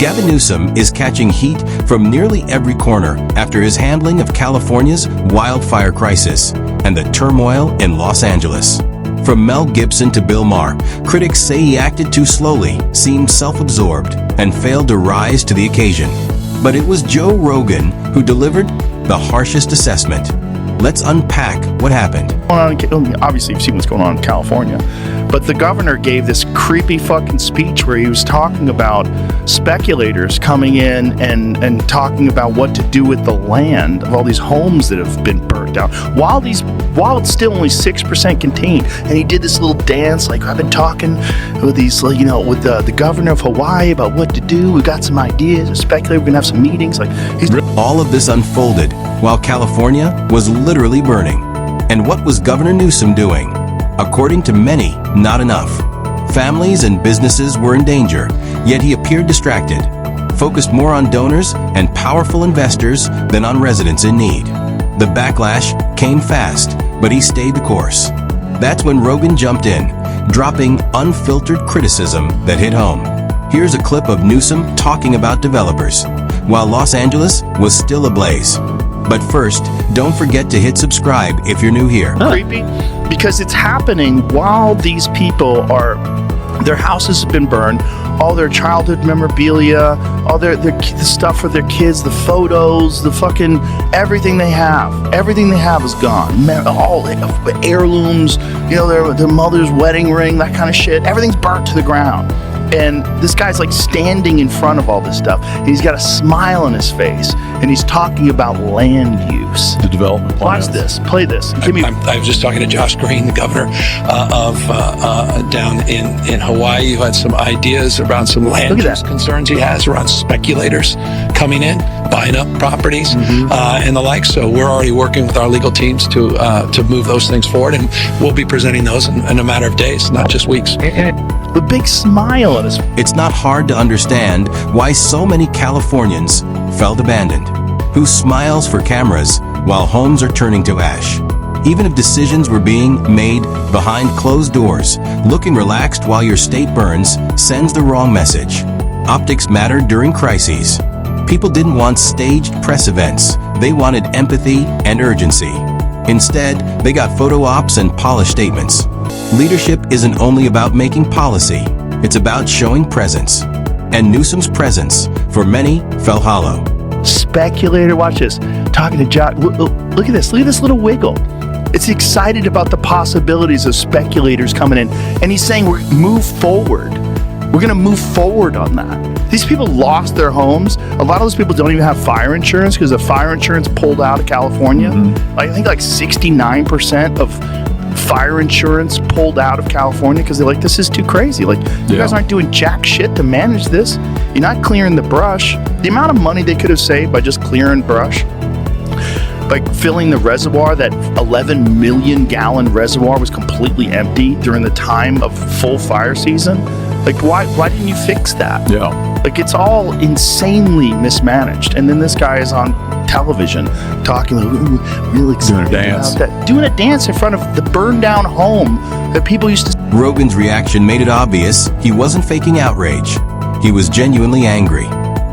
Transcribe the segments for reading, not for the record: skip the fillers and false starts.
Gavin Newsom is catching heat from nearly every corner after his handling of California's wildfire crisis and the turmoil in Los Angeles. From Mel Gibson to Bill Maher, critics say he acted too slowly, seemed self-absorbed, and failed to rise to the occasion. But it was Joe Rogan who delivered the harshest assessment. Let's unpack what happened. Obviously, you've seen what's going on in California. But the governor gave this creepy fucking speech where he was talking about speculators coming in and talking about what to do with the land of all these homes that have been burnt down. While it's still only 6% contained. And he did this little dance like, I've been talking with these, with the governor of Hawaii about what to do. We got some ideas. A speculator, we're going to have some meetings. All of this unfolded while California was literally burning. And what was Governor Newsom doing? According to many, not enough. Families and businesses were in danger, yet he appeared distracted, focused more on donors and powerful investors than on residents in need. The backlash came fast, but he stayed the course. That's when Rogan jumped in, dropping unfiltered criticism that hit home. Here's a clip of Newsom talking about developers, while Los Angeles was still ablaze. But first, don't forget to hit subscribe if you're new here. Creepy, because it's happening while these people their houses have been burned, all their childhood memorabilia, all the stuff for their kids, the photos, the fucking everything they have is gone. All heirlooms, their mother's wedding ring, that kind of shit. Everything's burnt to the ground. And this guy's like standing in front of all this stuff. And he's got a smile on his face. And he's talking about land use. The development plans. Watch this. Play this. I was just talking to Josh Green, the governor of down in Hawaii, who had some ideas around some land use concerns he has around speculators coming in, buying up properties, and the like. So we're already working with our legal teams to move those things forward. And we'll be presenting those in a matter of days, not just weeks. The big smile on his face. It's not hard to understand why so many Californians felt abandoned. Who smiles for cameras while homes are turning to ash? Even if decisions were being made behind closed doors, looking relaxed while your state burns sends the wrong message. Optics mattered during crises. People didn't want staged press events. They wanted empathy and urgency. Instead, they got photo ops and polished statements. Leadership isn't only about making policy, it's about showing presence. And Newsom's presence, for many, fell hollow. Speculator, watch this. Talking to Josh. Look at this little wiggle. It's excited about the possibilities of speculators coming in. And he's saying, move forward. We're going to move forward on that. These people lost their homes. A lot of those people don't even have fire insurance because the fire insurance pulled out of California. I think 69% of fire insurance pulled out of California because they're like, this is too crazy. You guys aren't doing jack shit to manage this. You're not clearing the brush. The amount of money they could have saved by just clearing brush, by filling the reservoir, that 11 million gallon reservoir was completely empty during the time of full fire season. Why didn't you fix that? Yeah. It's all insanely mismanaged. And then this guy is on television talking really excited about that. Doing a dance in front of the burned down home that people used to. Rogan's reaction made it obvious he wasn't faking outrage. He was genuinely angry.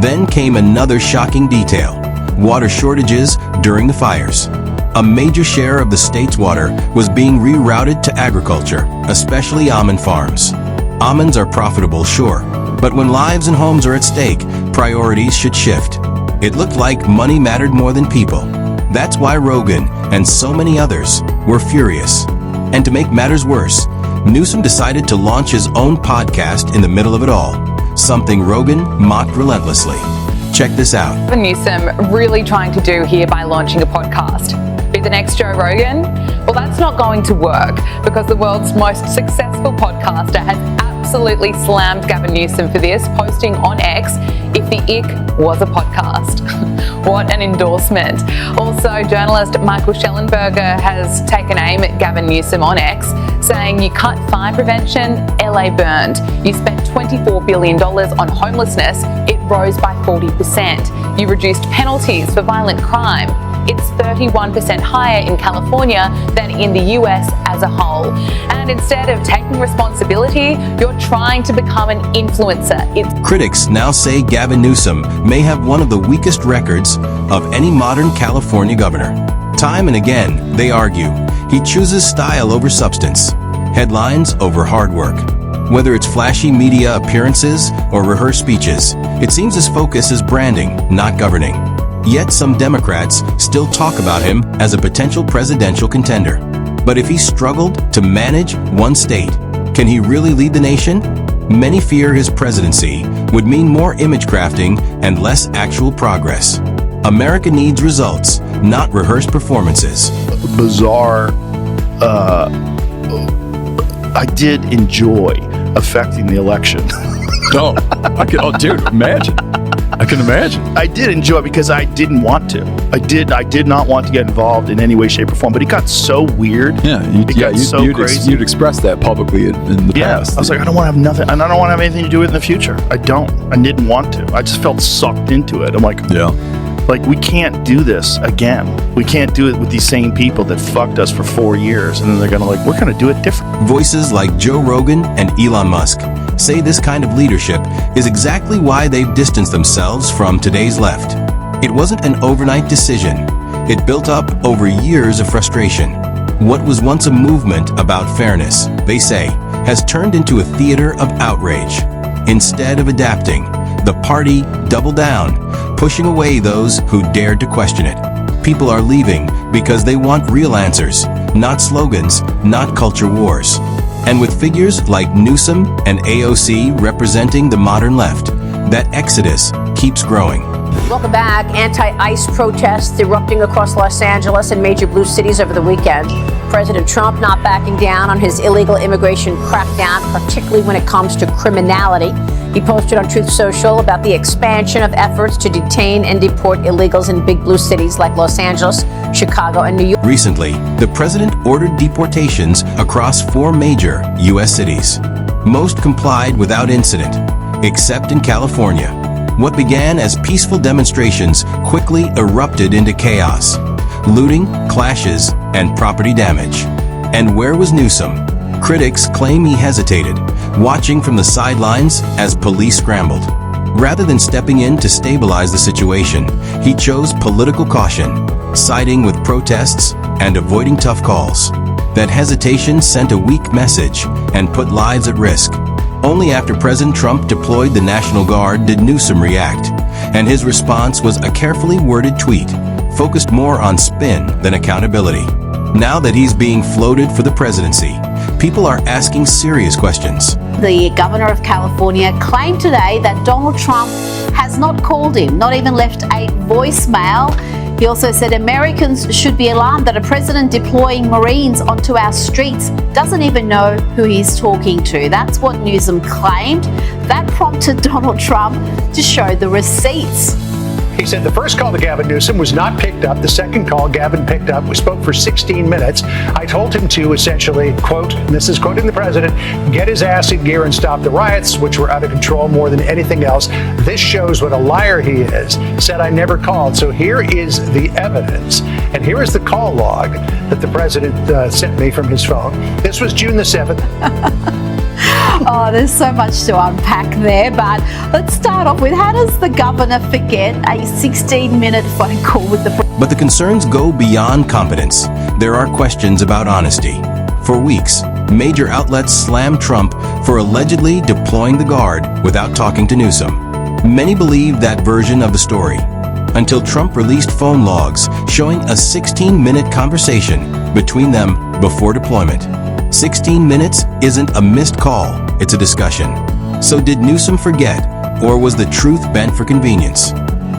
Then came another shocking detail: water shortages during the fires. A major share of the state's water was being rerouted to agriculture, especially almond farms. Almonds are profitable, sure, but when lives and homes are at stake, priorities should shift. It looked like money mattered more than people. That's why Rogan and so many others were furious. And to make matters worse, Newsom decided to launch his own podcast in the middle of it all, something Rogan mocked relentlessly. Check this out. Gavin Newsom really trying to do here by launching a podcast? Be the next Joe Rogan? Well, that's not going to work because the world's most successful podcaster has absolutely slammed Gavin Newsom for this, posting on X, if the ick was a podcast. What an endorsement. Also, journalist Michael Schellenberger has taken aim at Gavin Newsom on X, saying you cut fire prevention, LA burned. You spent $24 billion on homelessness, it rose by 40%. You reduced penalties for violent crime. It's 31% higher in California than in the US as a whole. And instead of taking responsibility, you're trying to become an influencer. Critics now say Gavin Newsom may have one of the weakest records of any modern California governor. Time and again, they argue, he chooses style over substance, headlines over hard work. Whether it's flashy media appearances or rehearsed speeches, it seems his focus is branding, not governing. Yet some Democrats still talk about him as a potential presidential contender. But if he struggled to manage one state, can he really lead the nation? Many fear his presidency would mean more image crafting and less actual progress. America needs results, not rehearsed performances. Bizarre. I did enjoy affecting the election. Dude, imagine. I can imagine. I did enjoy it because I didn't want to. I did not want to get involved in any way, shape, or form. But it got so weird. You'd express that publicly in the past. I was like, I don't want to have nothing, and I don't want to have anything to do with it in the future. I didn't want to. I just felt sucked into it. I'm like, we can't do this again. We can't do it with these same people that fucked us for 4 years, and then they're gonna we're gonna do it different. Voices like Joe Rogan and Elon Musk say this kind of leadership is exactly why they've distanced themselves from today's left. It wasn't an overnight decision. It built up over years of frustration. What was once a movement about fairness, they say, has turned into a theater of outrage. Instead of adapting, the party doubled down, pushing away those who dared to question it. People are leaving because they want real answers, not slogans, not culture wars. And with figures like Newsom and AOC representing the modern left, that exodus keeps growing. Welcome back. Anti-ICE protests erupting across Los Angeles and major blue cities over the weekend. President Trump not backing down on his illegal immigration crackdown, particularly when it comes to criminality. He posted on Truth Social about the expansion of efforts to detain and deport illegals in big blue cities like Los Angeles, Chicago, and New York. Recently, the president ordered deportations across 4 major U.S. cities. Most complied without incident, except in California. What began as peaceful demonstrations quickly erupted into chaos, looting, clashes, and property damage. And where was Newsom? Critics claim he hesitated, watching from the sidelines as police scrambled. Rather than stepping in to stabilize the situation, he chose political caution, siding with protests and avoiding tough calls. That hesitation sent a weak message and put lives at risk. Only after President Trump deployed the National Guard did Newsom react, and his response was a carefully worded tweet, focused more on spin than accountability. Now that he's being floated for the presidency, people are asking serious questions. The governor of California claimed today that Donald Trump has not called him, not even left a voicemail. He also said Americans should be alarmed that a president deploying Marines onto our streets doesn't even know who he's talking to. That's what Newsom claimed. That prompted Donald Trump to show the receipts. He said the first call to Gavin Newsom was not picked up. The second call Gavin picked up. We spoke for 16 minutes. I told him to essentially, quote, and this is quoting the president, get his ass in gear and stop the riots, which were out of control more than anything else. This shows what a liar he is. Said I never called. So here is the evidence. And here is the call log that the president sent me from his phone. This was June the 7th. Oh, there's so much to unpack there, but let's start off with, how does the governor forget a 16-minute phone call with the president? But the concerns go beyond competence. There are questions about honesty. For weeks, major outlets slammed Trump for allegedly deploying the guard without talking to Newsom. Many believed that version of the story, until Trump released phone logs showing a 16-minute conversation between them before deployment. 16 minutes isn't a missed call, it's a discussion. So did Newsom forget, or was the truth bent for convenience?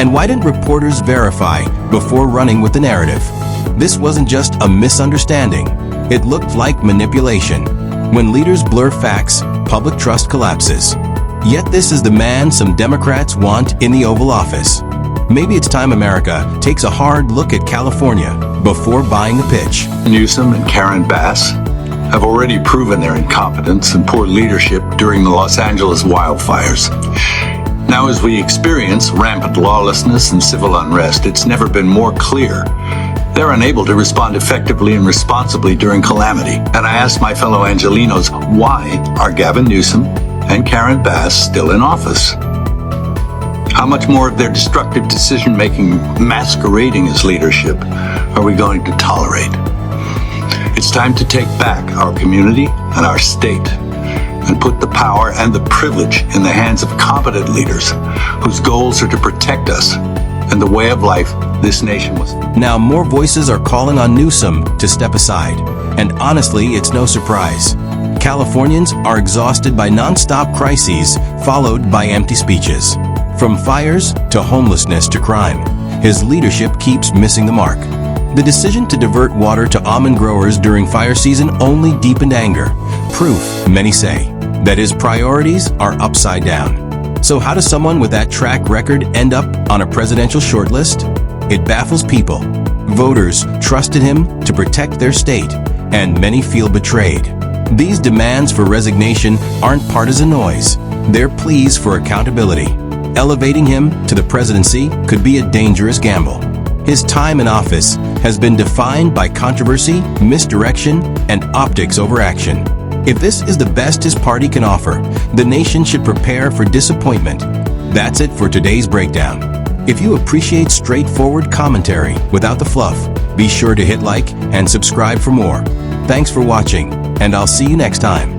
And why didn't reporters verify before running with the narrative? This wasn't just a misunderstanding, it looked like manipulation. When leaders blur facts, public trust collapses. Yet this is the man some Democrats want in the Oval Office. Maybe it's time America takes a hard look at California before buying the pitch. Newsom and Karen Bass have already proven their incompetence and poor leadership during the Los Angeles wildfires. Now, as we experience rampant lawlessness and civil unrest, it's never been more clear they're unable to respond effectively and responsibly during calamity. And I asked my fellow Angelenos, why are Gavin Newsom and Karen Bass still in office? How much more of their destructive decision-making masquerading as leadership are we going to tolerate? It's time to take back our community and our state and put the power and the privilege in the hands of competent leaders whose goals are to protect us and the way of life this nation was. Now more voices are calling on Newsom to step aside. And honestly, it's no surprise. Californians are exhausted by non-stop crises followed by empty speeches. From fires to homelessness to crime, his leadership keeps missing the mark. The decision to divert water to almond growers during fire season only deepened anger. Proof, many say, that his priorities are upside down. So how does someone with that track record end up on a presidential shortlist? It baffles people. Voters trusted him to protect their state, and many feel betrayed. These demands for resignation aren't partisan noise. They're pleas for accountability. Elevating him to the presidency could be a dangerous gamble. His time in office has been defined by controversy, misdirection, and optics over action. If this is the best his party can offer, the nation should prepare for disappointment. That's it for today's breakdown. If you appreciate straightforward commentary without the fluff, be sure to hit like and subscribe for more. Thanks for watching, and I'll see you next time.